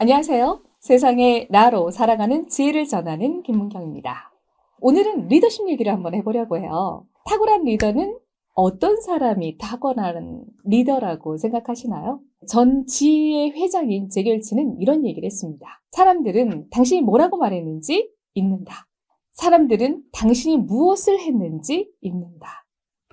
안녕하세요. 세상의 나로 살아가는 지혜를 전하는 김문경입니다. 오늘은 리더십 얘기를 한번 해보려고 해요. 탁월한 리더는 어떤 사람이 타고나는 리더라고 생각하시나요? 전 지의 회장인 제겔츠는 이런 얘기를 했습니다. 사람들은 당신이 뭐라고 말했는지 읽는다. 사람들은 당신이 무엇을 했는지 읽는다.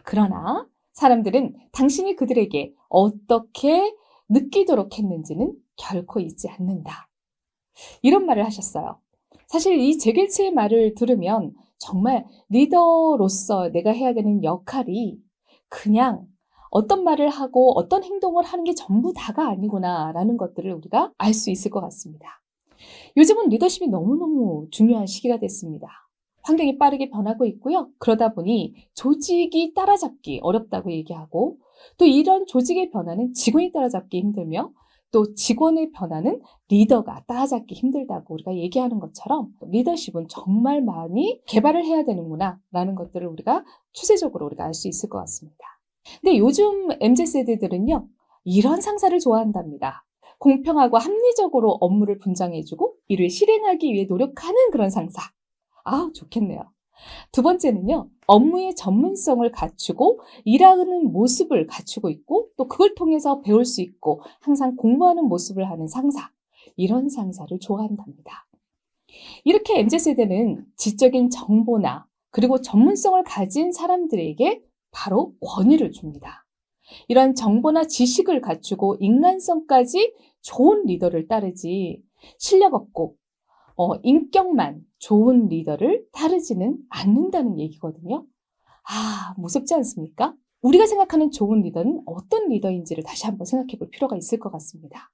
그러나 사람들은 당신이 그들에게 어떻게 느끼도록 했는지는 결코 잊지 않는다. 이런 말을 하셨어요. 사실 이 제겔츠의 말을 들으면 정말 리더로서 내가 해야 되는 역할이 그냥 어떤 말을 하고 어떤 행동을 하는 게 전부 다가 아니구나라는 것들을 우리가 알 수 있을 것 같습니다. 요즘은 리더십이 너무너무 중요한 시기가 됐습니다. 환경이 빠르게 변하고 있고요. 그러다 보니 조직이 따라잡기 어렵다고 얘기하고 또 이런 조직의 변화는 직원이 따라잡기 힘들며 또 직원의 변화는 리더가 따라잡기 힘들다고 우리가 얘기하는 것처럼 리더십은 정말 많이 개발을 해야 되는구나 라는 것들을 우리가 추세적으로 우리가 알 수 있을 것 같습니다. 근데 요즘 MZ세대들은요. 이런 상사를 좋아한답니다. 공평하고 합리적으로 업무를 분장해주고 이를 실행하기 위해 노력하는 그런 상사. 아, 좋겠네요. 두 번째는요, 업무의 전문성을 갖추고 일하는 모습을 갖추고 있고 또 그걸 통해서 배울 수 있고 항상 공부하는 모습을 하는 상사. 이런 상사를 좋아한답니다. 이렇게 MZ세대는 지적인 정보나 그리고 전문성을 가진 사람들에게 바로 권위를 줍니다. 이런 정보나 지식을 갖추고 인간성까지 좋은 리더를 따르지 실력 없고 인격만 좋은 리더를 따르지는 않는다는 얘기거든요. 아, 무섭지 않습니까? 우리가 생각하는 좋은 리더는 어떤 리더인지를 다시 한번 생각해 볼 필요가 있을 것 같습니다.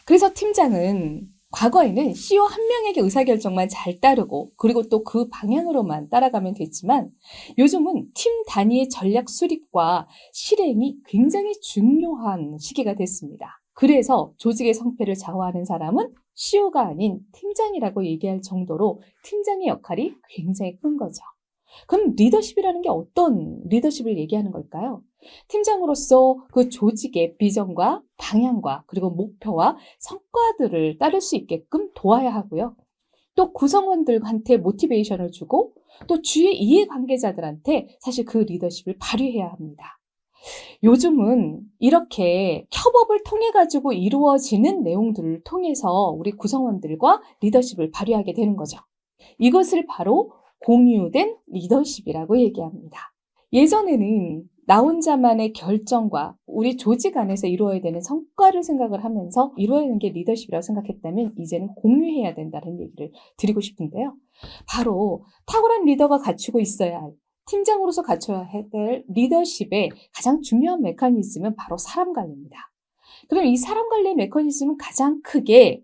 그래서 팀장은 과거에는 CEO 한 명에게 의사결정만 잘 따르고 그리고 또 그 방향으로만 따라가면 됐지만 요즘은 팀 단위의 전략 수립과 실행이 굉장히 중요한 시기가 됐습니다. 그래서 조직의 성패를 좌우하는 사람은 CEO가 아닌 팀장이라고 얘기할 정도로 팀장의 역할이 굉장히 큰 거죠. 그럼 리더십이라는 게 어떤 리더십을 얘기하는 걸까요? 팀장으로서 그 조직의 비전과 방향과 그리고 목표와 성과들을 따를 수 있게끔 도와야 하고요. 또 구성원들한테 모티베이션을 주고 또 주위 이해관계자들한테 사실 그 리더십을 발휘해야 합니다. 요즘은 이렇게 협업을 통해 가지고 이루어지는 내용들을 통해서 우리 구성원들과 리더십을 발휘하게 되는 거죠. 이것을 바로 공유된 리더십이라고 얘기합니다. 예전에는 나 혼자만의 결정과 우리 조직 안에서 이루어야 되는 성과를 생각을 하면서 이루어야 하는 게 리더십이라고 생각했다면 이제는 공유해야 된다는 얘기를 드리고 싶은데요. 바로 탁월한 리더가 갖추고 있어야 할 팀장으로서 갖춰야 될 리더십의 가장 중요한 메커니즘은 바로 사람 관리입니다. 그럼 이 사람 관리 메커니즘은 가장 크게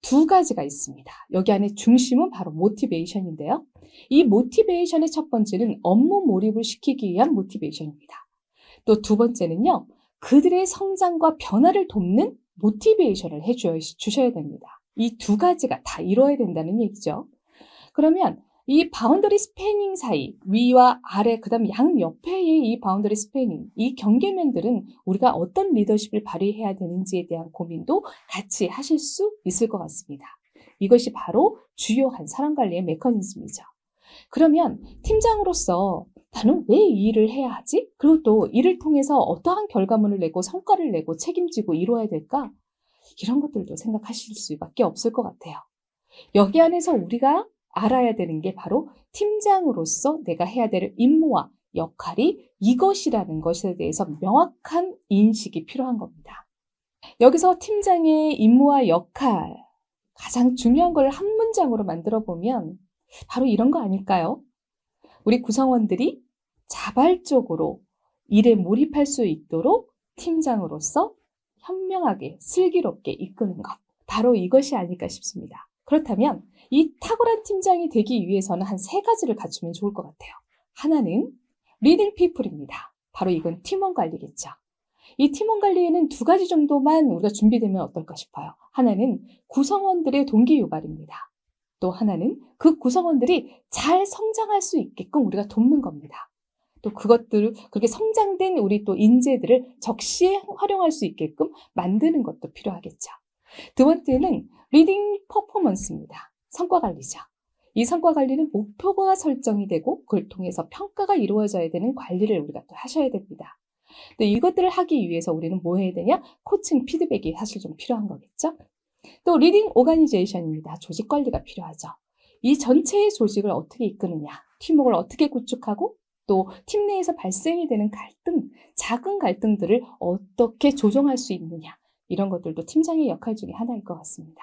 두 가지가 있습니다. 여기 안에 중심은 바로 모티베이션인데요. 이 모티베이션의 첫 번째는 업무 몰입을 시키기 위한 모티베이션입니다. 또 두 번째는요. 그들의 성장과 변화를 돕는 모티베이션을 주셔야 됩니다. 이 두 가지가 다 이루어야 된다는 얘기죠. 그러면 이 바운더리 스패닝 사이, 위와 아래, 그 다음 양옆에의 이 바운더리 스패닝, 이 경계면들은 우리가 어떤 리더십을 발휘해야 되는지에 대한 고민도 같이 하실 수 있을 것 같습니다. 이것이 바로 주요한 사람 관리의 메커니즘이죠. 그러면 팀장으로서 나는 왜 이 일을 해야 하지? 그리고 또 이를 통해서 어떠한 결과물을 내고 성과를 내고 책임지고 이루어야 될까? 이런 것들도 생각하실 수밖에 없을 것 같아요. 여기 안에서 우리가 알아야 되는 게 바로 팀장으로서 내가 해야 될 임무와 역할이 이것이라는 것에 대해서 명확한 인식이 필요한 겁니다. 여기서 팀장의 임무와 역할, 가장 중요한 걸 한 문장으로 만들어 보면 바로 이런 거 아닐까요? 우리 구성원들이 자발적으로 일에 몰입할 수 있도록 팀장으로서 현명하게 슬기롭게 이끄는 것. 바로 이것이 아닐까 싶습니다. 그렇다면 이 탁월한 팀장이 되기 위해서는 한 세 가지를 갖추면 좋을 것 같아요. 하나는 리딩 피플입니다. 바로 이건 팀원 관리겠죠. 이 팀원 관리에는 두 가지 정도만 우리가 준비되면 어떨까 싶어요. 하나는 구성원들의 동기 유발입니다. 또 하나는 그 구성원들이 잘 성장할 수 있게끔 우리가 돕는 겁니다. 또 그것들을 그렇게 성장된 우리 또 인재들을 적시에 활용할 수 있게끔 만드는 것도 필요하겠죠. 두 번째는 리딩 퍼포먼스입니다. 성과 관리죠. 이 성과 관리는 목표가 설정이 되고 그걸 통해서 평가가 이루어져야 되는 관리를 우리가 또 하셔야 됩니다. 또 이것들을 하기 위해서 우리는 뭐 해야 되냐? 코칭, 피드백이 사실 좀 필요한 거겠죠. 또 리딩 오가니제이션입니다. 조직 관리가 필요하죠. 이 전체의 조직을 어떻게 이끄느냐, 팀워크를 어떻게 구축하고 또 팀 내에서 발생이 되는 갈등, 작은 갈등들을 어떻게 조정할 수 있느냐, 이런 것들도 팀장의 역할 중에 하나일 것 같습니다.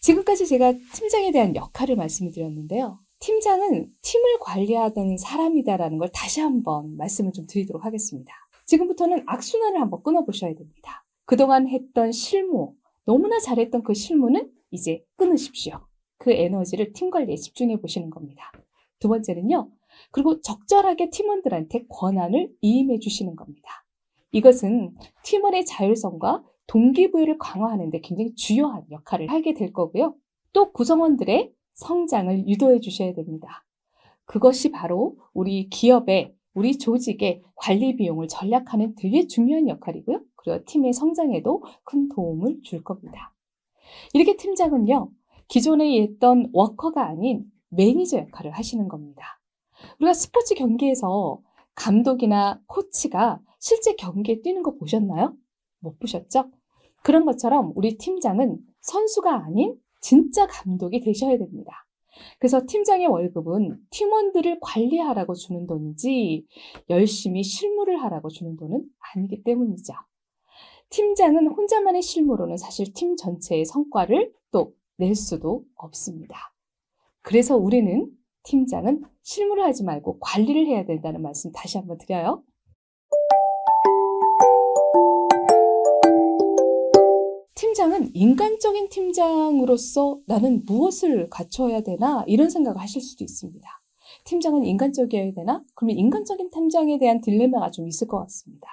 지금까지 제가 팀장에 대한 역할을 말씀을 드렸는데요. 팀장은 팀을 관리하던 사람이다라는 걸 다시 한번 말씀을 좀 드리도록 하겠습니다. 지금부터는 악순환을 한번 끊어보셔야 됩니다. 그동안 했던 실무, 너무나 잘했던 그 실무는 이제 끊으십시오. 그 에너지를 팀 관리에 집중해 보시는 겁니다. 두 번째는요. 그리고 적절하게 팀원들한테 권한을 이임해 주시는 겁니다. 이것은 팀원의 자율성과 동기부여를 강화하는 데 굉장히 중요한 역할을 하게 될 거고요. 또 구성원들의 성장을 유도해 주셔야 됩니다. 그것이 바로 우리 기업의, 우리 조직의 관리 비용을 전략하는 되게 중요한 역할이고요. 그리고 팀의 성장에도 큰 도움을 줄 겁니다. 이렇게 팀장은요, 기존에 했던 워커가 아닌 매니저 역할을 하시는 겁니다. 우리가 스포츠 경기에서 감독이나 코치가 실제 경기에 뛰는 거 보셨나요? 못 보셨죠? 그런 것처럼 우리 팀장은 선수가 아닌 진짜 감독이 되셔야 됩니다. 그래서 팀장의 월급은 팀원들을 관리하라고 주는 돈이지 열심히 실무를 하라고 주는 돈은 아니기 때문이죠. 팀장은 혼자만의 실무로는 사실 팀 전체의 성과를 또 낼 수도 없습니다. 그래서 우리는 팀장은 실무를 하지 말고 관리를 해야 된다는 말씀 다시 한번 드려요. 팀장은 인간적인 팀장으로서 나는 무엇을 갖춰야 되나 이런 생각을 하실 수도 있습니다. 팀장은 인간적이어야 되나? 그러면 인간적인 팀장에 대한 딜레마가 좀 있을 것 같습니다.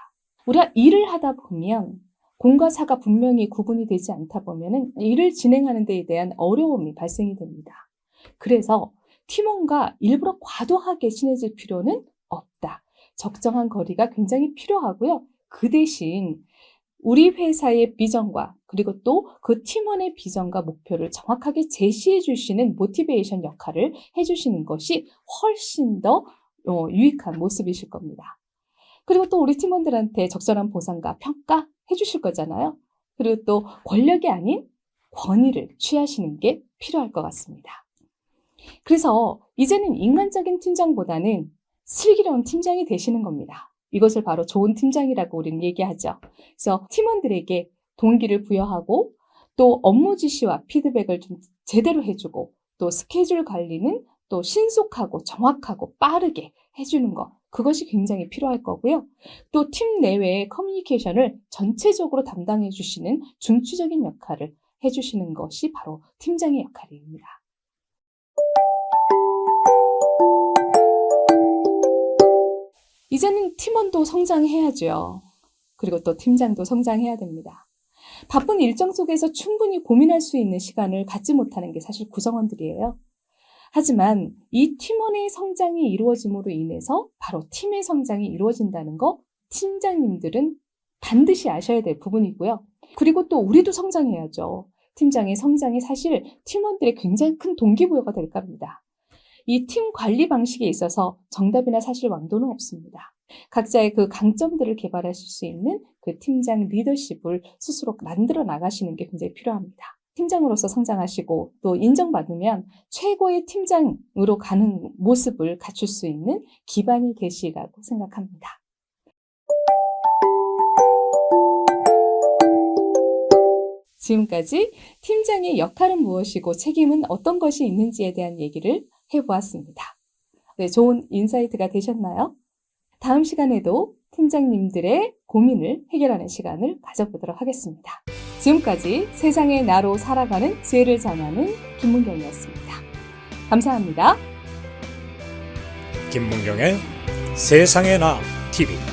우리가 일을 하다 보면 공과 사가 분명히 구분이 되지 않다 보면 일을 진행하는 데에 대한 어려움이 발생이 됩니다. 그래서 팀원과 일부러 과도하게 친해질 필요는 없다. 적정한 거리가 굉장히 필요하고요. 그 대신 우리 회사의 비전과 그리고 또 그 팀원의 비전과 목표를 정확하게 제시해 주시는 모티베이션 역할을 해주시는 것이 훨씬 더 유익한 모습이실 겁니다. 그리고 또 우리 팀원들한테 적절한 보상과 평가 해주실 거잖아요. 그리고 또 권력이 아닌 권위를 취하시는 게 필요할 것 같습니다. 그래서 이제는 인간적인 팀장보다는 슬기로운 팀장이 되시는 겁니다. 이것을 바로 좋은 팀장이라고 우리는 얘기하죠. 그래서 팀원들에게 동기를 부여하고 또 업무 지시와 피드백을 좀 제대로 해주고 또 스케줄 관리는 또 신속하고 정확하고 빠르게 해주는 것, 그것이 굉장히 필요할 거고요. 또 팀 내외의 커뮤니케이션을 전체적으로 담당해 주시는 중추적인 역할을 해주시는 것이 바로 팀장의 역할입니다. 이제는 팀원도 성장해야죠. 그리고 또 팀장도 성장해야 됩니다. 바쁜 일정 속에서 충분히 고민할 수 있는 시간을 갖지 못하는 게 사실 구성원들이에요. 하지만 이 팀원의 성장이 이루어짐으로 인해서 바로 팀의 성장이 이루어진다는 거 팀장님들은 반드시 아셔야 될 부분이고요. 그리고 또 우리도 성장해야죠. 팀장의 성장이 사실 팀원들의 굉장히 큰 동기부여가 될 겁니다. 이 팀 관리 방식에 있어서 정답이나 사실 왕도는 없습니다. 각자의 그 강점들을 개발하실 수 있는 그 팀장 리더십을 스스로 만들어 나가시는 게 굉장히 필요합니다. 팀장으로서 성장하시고 또 인정받으면 최고의 팀장으로 가는 모습을 갖출 수 있는 기반이 되시라고 생각합니다. 지금까지 팀장의 역할은 무엇이고 책임은 어떤 것이 있는지에 대한 얘기를 해보았습니다. 네, 좋은 인사이트가 되셨나요? 다음 시간에도 팀장님들의 고민을 해결하는 시간을 가져보도록 하겠습니다. 지금까지 세상의 나로 살아가는 지혜를 전하는 김문경이었습니다. 감사합니다. 김문경의 세상의 나 TV